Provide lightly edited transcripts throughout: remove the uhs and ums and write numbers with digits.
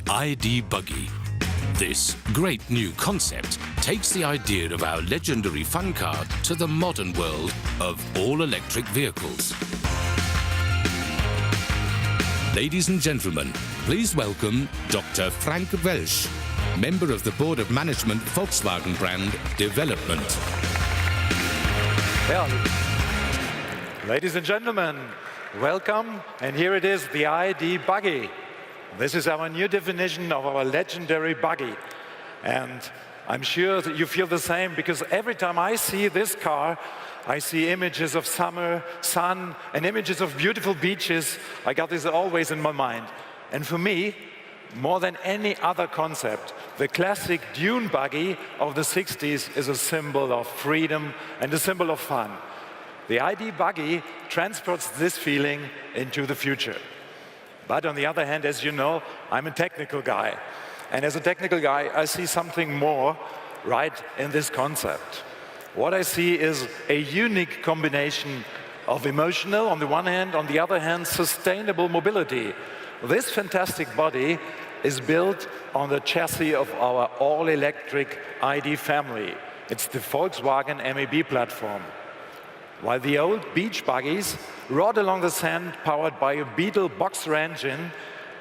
ID Buggy. This great new concept takes the idea of our legendary fun car to the modern world of all-electric vehicles. Ladies and gentlemen, please welcome Dr. Frank Welsch, member of the Board of Management Volkswagen brand Development. Well, ladies and gentlemen, welcome, and here it is, the ID Buggy. This is our new definition of our legendary buggy, and I'm sure that you feel the same, because every time I see this car, I see images of summer, sun, and images of beautiful beaches. I got this always in my mind. And for me, more than any other concept, the classic dune buggy of the 60s is a symbol of freedom and a symbol of fun. The ID Buggy transports this feeling into the future. But on the other hand, as you know, I'm a technical guy. And as a technical guy, I see something more right in this concept. What I see is a unique combination of emotional on the one hand, on the other hand, sustainable mobility. This fantastic body is built on the chassis of our all-electric ID family. It's the Volkswagen MEB platform. While the old beach buggies rode along the sand powered by a Beetle boxer engine,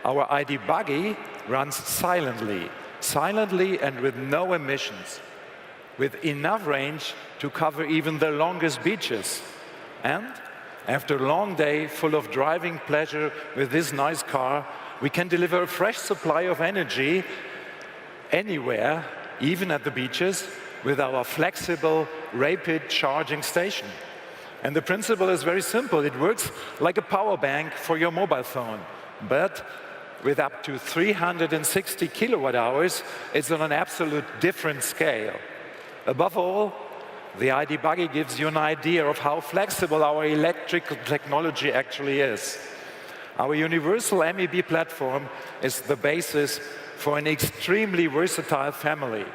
our ID Buggy runs silently and with no emissions, with enough range to cover even the longest beaches. And after a long day full of driving pleasure with this nice car, we can deliver a fresh supply of energy anywhere, even at the beaches, with our flexible, rapid charging station. And the principle is very simple. It works like a power bank for your mobile phone, but with up to 360 kilowatt hours, it's on an absolute different scale. Above all, the ID Buggy gives you an idea of how flexible our electrical technology actually is. Our universal MEB platform is the basis for an extremely versatile family,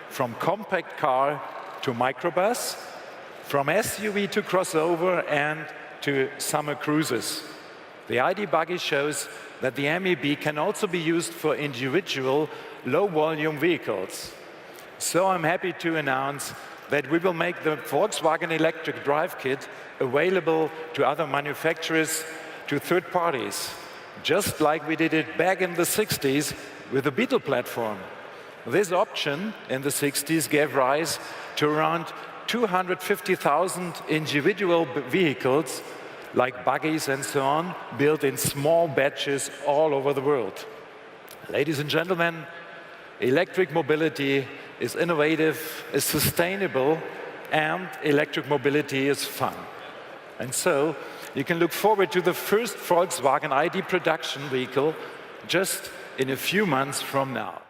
from compact car to microbus, from SUV to crossover and to summer cruises. The ID Buggy shows that the MEB can also be used for individual low-volume vehicles. So I'm happy to announce that we will make the Volkswagen Electric Drive Kit available to other manufacturers, to third parties, just like we did it back in the 60s with the Beetle platform. This option in the 60s gave rise to around 250,000 individual vehicles, like buggies and so on, built in small batches all over the world. Ladies and gentlemen, electric mobility is innovative, is sustainable, and electric mobility is fun. And so, you can look forward to the first Volkswagen ID production vehicle just in a few months from now.